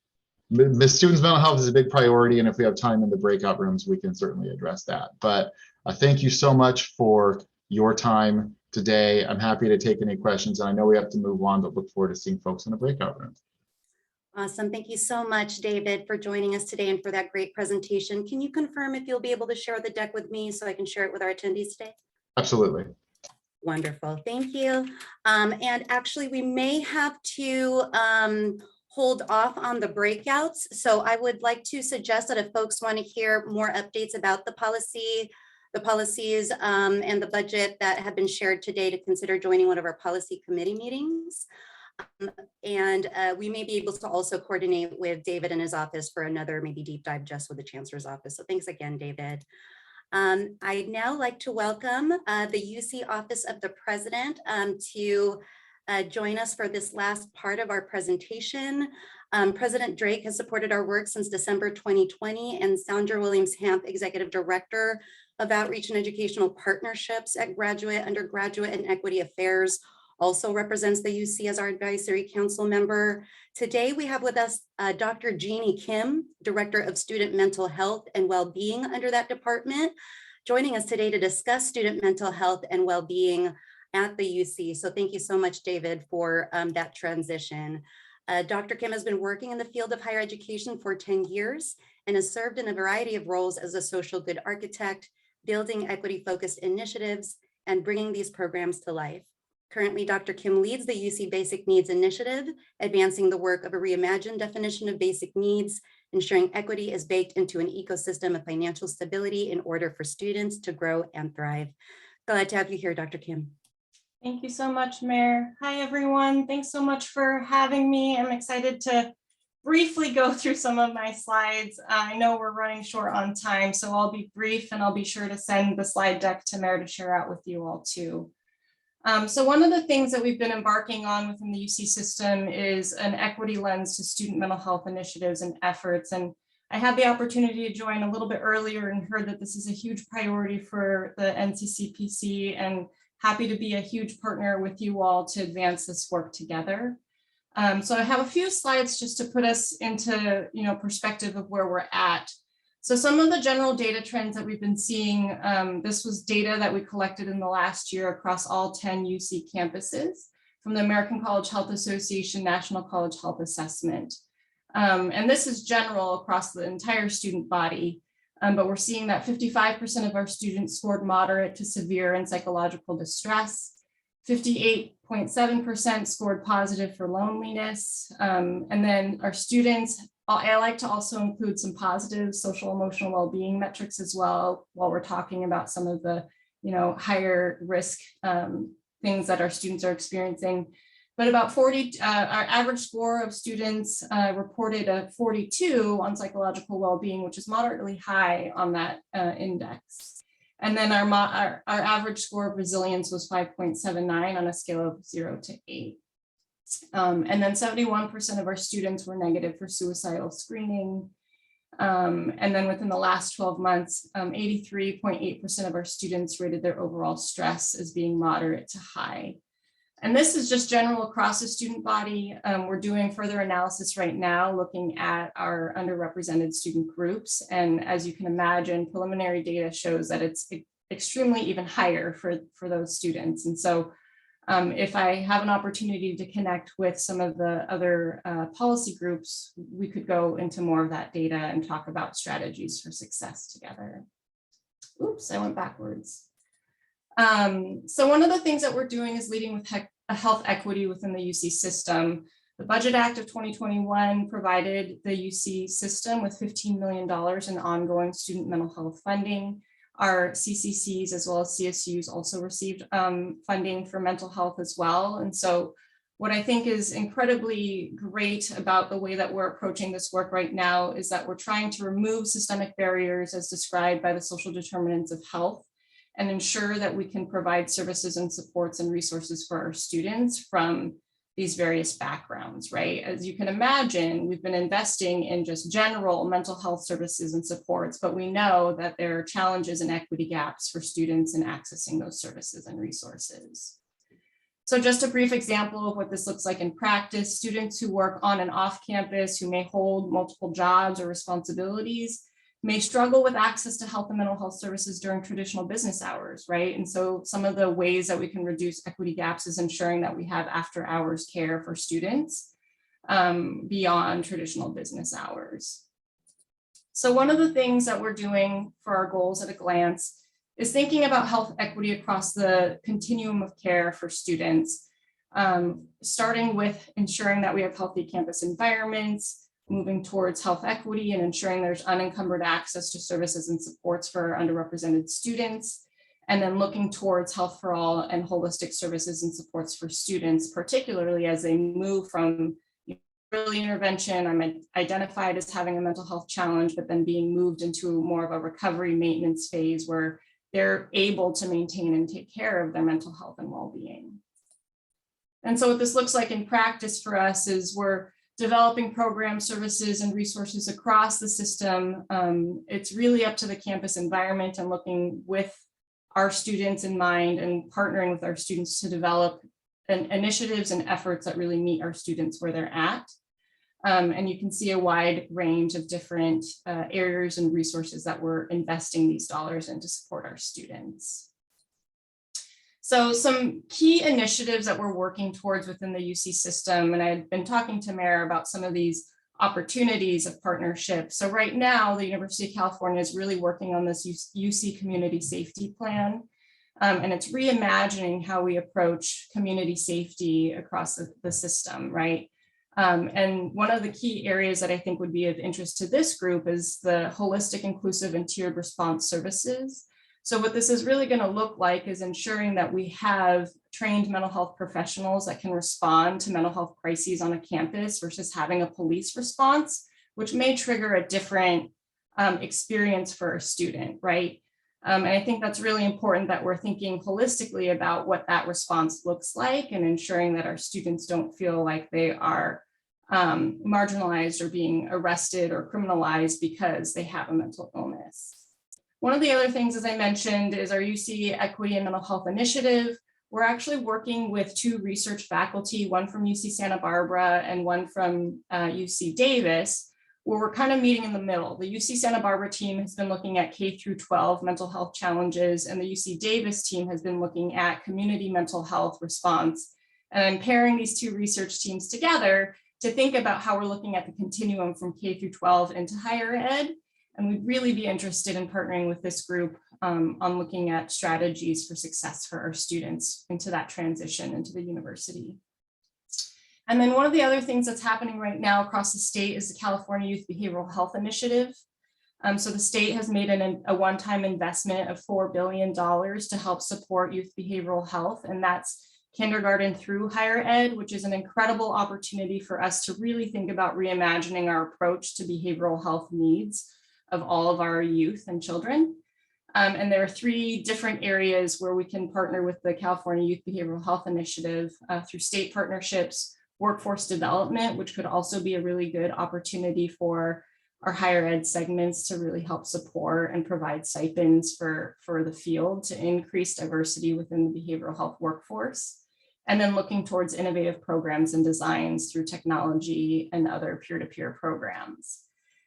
The students' mental health is a big priority, and if we have time in the breakout rooms, we can certainly address that. But thank you so much for your time today. I'm happy to take any questions. And I know we have to move on, but look forward to seeing folks in the breakout room. Awesome. Thank you so much, David, for joining us today and for that great presentation. Can you confirm if you'll be able to share the deck with me so I can share it with our attendees today? Absolutely. Wonderful. Thank you. And actually, we may have to hold off on the breakouts. So I would like to suggest that if folks want to hear more updates about the policies and the budget that have been shared today, to consider joining one of our policy committee meetings. And we may be able to also coordinate with David in his office for another maybe deep dive just with the Chancellor's office. So thanks again, David. I'd now like to welcome the UC Office of the President to join us for this last part of our presentation. President Drake has supported our work since December 2020, and Sandra Williams-Hamp, Executive Director of Outreach and Educational Partnerships at Graduate, Undergraduate, and Equity Affairs, also represents the UC as our advisory council member. Today we have with us Dr. Jeannie Kim, Director of Student Mental Health and Wellbeing under that department, joining us today to discuss student mental health and wellbeing at the UC. So thank you so much, David, for that transition. Dr. Kim has been working in the field of higher education for 10 years and has served in a variety of roles as a social good architect, building equity-focused initiatives, and bringing these programs to life. Currently, Dr. Kim leads the UC Basic Needs Initiative, advancing the work of a reimagined definition of basic needs, ensuring equity is baked into an ecosystem of financial stability in order for students to grow and thrive. Glad to have you here, Dr. Kim. Thank you so much, Mayor. Hi, everyone. Thanks so much for having me. I'm excited to briefly go through some of my slides. I know we're running short on time, so I'll be brief and I'll be sure to send the slide deck to Mayor to share out with you all too. So one of the things that we've been embarking on within the UC system is an equity lens to student mental health initiatives and efforts. And I had the opportunity to join a little bit earlier and heard that this is a huge priority for the NCCPC, and happy to be a huge partner with you all to advance this work together. So I have a few slides just to put us into perspective of where we're at. So some of the general data trends that we've been seeing, this was data that we collected in the last year across all 10 UC campuses from the American College Health Association National College Health Assessment. And this is general across the entire student body, but we're seeing that 55% of our students scored moderate to severe in psychological distress, 58.7% scored positive for loneliness, and then our students, I like to also include some positive social emotional well-being metrics as well while we're talking about some of the higher risk things that our students are experiencing. But about 40, our average score of students reported a 42 on psychological well-being, which is moderately high on that index. And then our average score of resilience was 5.79 on a scale of 0 to 8. And then 71% of our students were negative for suicidal screening. And then within the last 12 months, 83.8% of our students rated their overall stress as being moderate to high. And this is just general across the student body. We're doing further analysis right now, looking at our underrepresented student groups. And as you can imagine, preliminary data shows that it's extremely even higher for those students. And so if I have an opportunity to connect with some of the other policy groups, we could go into more of that data and talk about strategies for success together. Oops, I went backwards. So one of the things that we're doing is leading with health equity within the UC system. The Budget Act of 2021 provided the UC system with $15 million in ongoing student mental health funding. Our CCCs as well as CSUs also received funding for mental health as well. And so what I think is incredibly great about the way that we're approaching this work right now is that we're trying to remove systemic barriers as described by the social determinants of health and ensure that we can provide services and supports and resources for our students from these various backgrounds, right? As you can imagine, we've been investing in just general mental health services and supports, but we know that there are challenges and equity gaps for students in accessing those services and resources. So just a brief example of what this looks like in practice, students who work on and off campus, who may hold multiple jobs or responsibilities, may struggle with access to health and mental health services during traditional business hours, right? And so some of the ways that we can reduce equity gaps is ensuring that we have after hours care for students beyond traditional business hours. So one of the things that we're doing for our goals at a glance is thinking about health equity across the continuum of care for students, starting with ensuring that we have healthy campus environments, moving towards health equity and ensuring there's unencumbered access to services and supports for underrepresented students, and then looking towards health for all and holistic services and supports for students, particularly as they move from early intervention, I'm identified as having a mental health challenge, but then being moved into more of a recovery maintenance phase where they're able to maintain and take care of their mental health and well-being. And so what this looks like in practice for us is we're developing programs, services, and resources across the system. It's really up to the campus environment and looking with our students in mind and partnering with our students to develop initiatives and efforts that really meet our students where they're at. And you can see a wide range of different areas and resources that we're investing these dollars in to support our students. So some key initiatives that we're working towards within the UC system, and I've been talking to Mayor about some of these opportunities of partnership. So right now, the University of California is really working on this UC Community Safety Plan, and it's reimagining how we approach community safety across the system, right? And one of the key areas that I think would be of interest to this group is the holistic, inclusive, and tiered response services. So what this is really going to look like is ensuring that we have trained mental health professionals that can respond to mental health crises on a campus versus having a police response, which may trigger a different experience for a student, right? And I think that's really important that we're thinking holistically about what that response looks like and ensuring that our students don't feel like they are marginalized or being arrested or criminalized because they have a mental illness. One of the other things, as I mentioned, is our UC Equity and Mental Health Initiative. We're actually working with 2 research faculty, one from UC Santa Barbara and one from UC Davis, where we're kind of meeting in the middle. The UC Santa Barbara team has been looking at K through 12 mental health challenges, and the UC Davis team has been looking at community mental health response. And I'm pairing these 2 research teams together to think about how we're looking at the continuum from K through 12 into higher ed. And we'd really be interested in partnering with this group on looking at strategies for success for our students into that transition into the university. And then one of the other things that's happening right now across the state is the California Youth Behavioral Health Initiative. So the state has made a one-time investment of $4 billion to help support youth behavioral health, and that's kindergarten through higher ed, which is an incredible opportunity for us to really think about reimagining our approach to behavioral health needs of all of our youth and children. And there are 3 different areas where we can partner with the California Youth Behavioral Health Initiative through state partnerships, workforce development, which could also be a really good opportunity for our higher ed segments to really help support and provide stipends for the field to increase diversity within the behavioral health workforce. And then looking towards innovative programs and designs through technology and other peer-to-peer programs.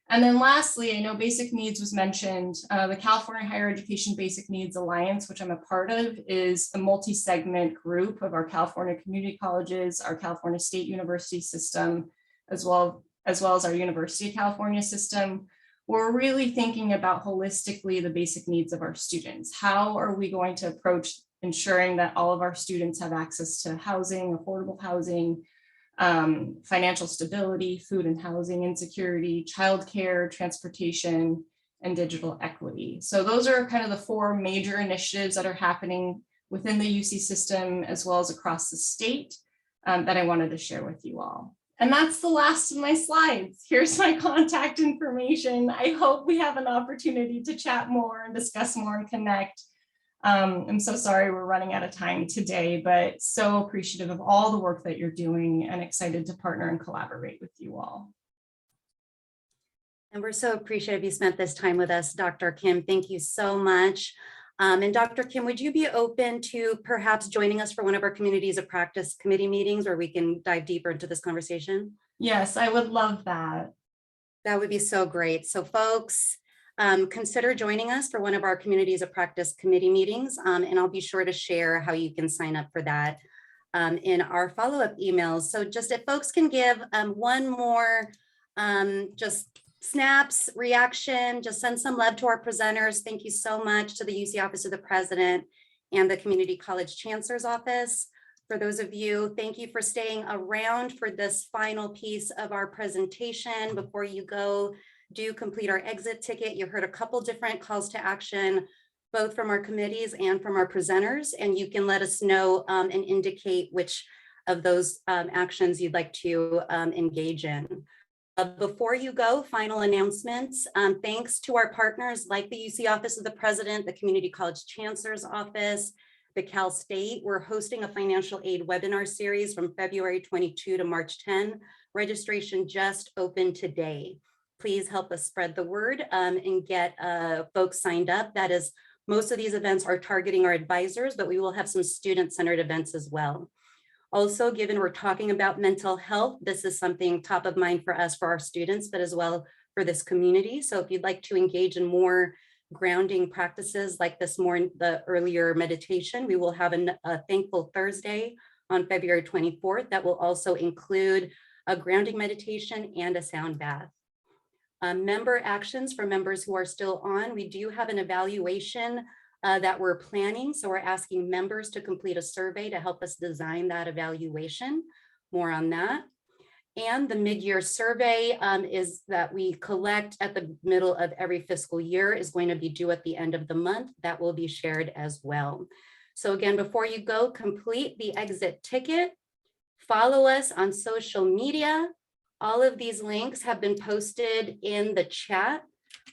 And then lastly, I know basic needs was mentioned. The California Higher Education Basic Needs Alliance, which I'm a part of, is a multi-segment group of our California community colleges, our California State University system, as well as our University of California system. We're really thinking about holistically the basic needs of our students. How are we going to approach ensuring that all of our students have access to housing, affordable housing, financial stability, food and housing insecurity, childcare, transportation, and digital equity. So those are kind of the 4 major initiatives that are happening within the UC system as well as across the state that I wanted to share with you all. And that's the last of my slides. Here's my contact information. I hope we have an opportunity to chat more and discuss more and connect. I'm so sorry we're running out of time today, but so appreciative of all the work that you're doing and excited to partner and collaborate with you all. And we're so appreciative you spent this time with us, Dr. Kim. Thank you so much. And Dr. Kim, would you be open to perhaps joining us for one of our Communities of Practice committee meetings where we can dive deeper into this conversation? Yes, I would love that. That would be so great. So folks, consider joining us for one of our Communities of Practice committee meetings. And I'll be sure to share how you can sign up for that in our follow-up emails. So just if folks can give one more just snaps, reaction, just send some love to our presenters. Thank you so much to the UC Office of the President and the Community College Chancellor's Office. For those of you, thank you for staying around for this final piece of our presentation. Before you go, do complete our exit ticket. You heard a couple different calls to action, both from our committees and from our presenters, and you can let us know and indicate which of those actions you'd like to engage in. Before you go, final announcements. Thanks to our partners like the UC Office of the President, the Community College Chancellor's Office, the Cal State. We're hosting a financial aid webinar series from February 22 to March 10. Registration just opened today. Please help us spread the word and get folks signed up. That is, most of these events are targeting our advisors, but we will have some student-centered events as well. Also, given we're talking about mental health, this is something top of mind for us, for our students, but as well for this community. So if you'd like to engage in more grounding practices like this the earlier meditation, we will have a Thankful Thursday on February 24th that will also include a grounding meditation and a sound bath. Member actions for members who are still on. We do have an evaluation that we're planning. So we're asking members to complete a survey to help us design that evaluation. More on that. And the mid-year survey is that we collect at the middle of every fiscal year is going to be due at the end of the month. That will be shared as well. So again, before you go, complete the exit ticket. Follow us on social media. All of these links have been posted in the chat.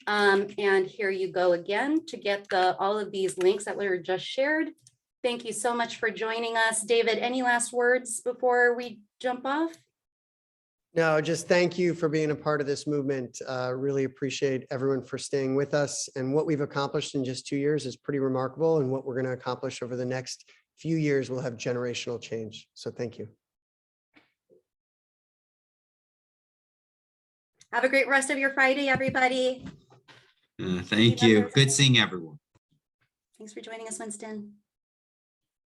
And here you go again to get all of these links that were just shared. Thank you so much for joining us. David, any last words before we jump off? No, just thank you for being a part of this movement. Really appreciate everyone for staying with us. And what we've accomplished in just 2 years is pretty remarkable. And what we're going to accomplish over the next few years will have generational change. So thank you. Have a great rest of your Friday, everybody. Thank you. Good seeing everyone. Thanks for joining us, Winston.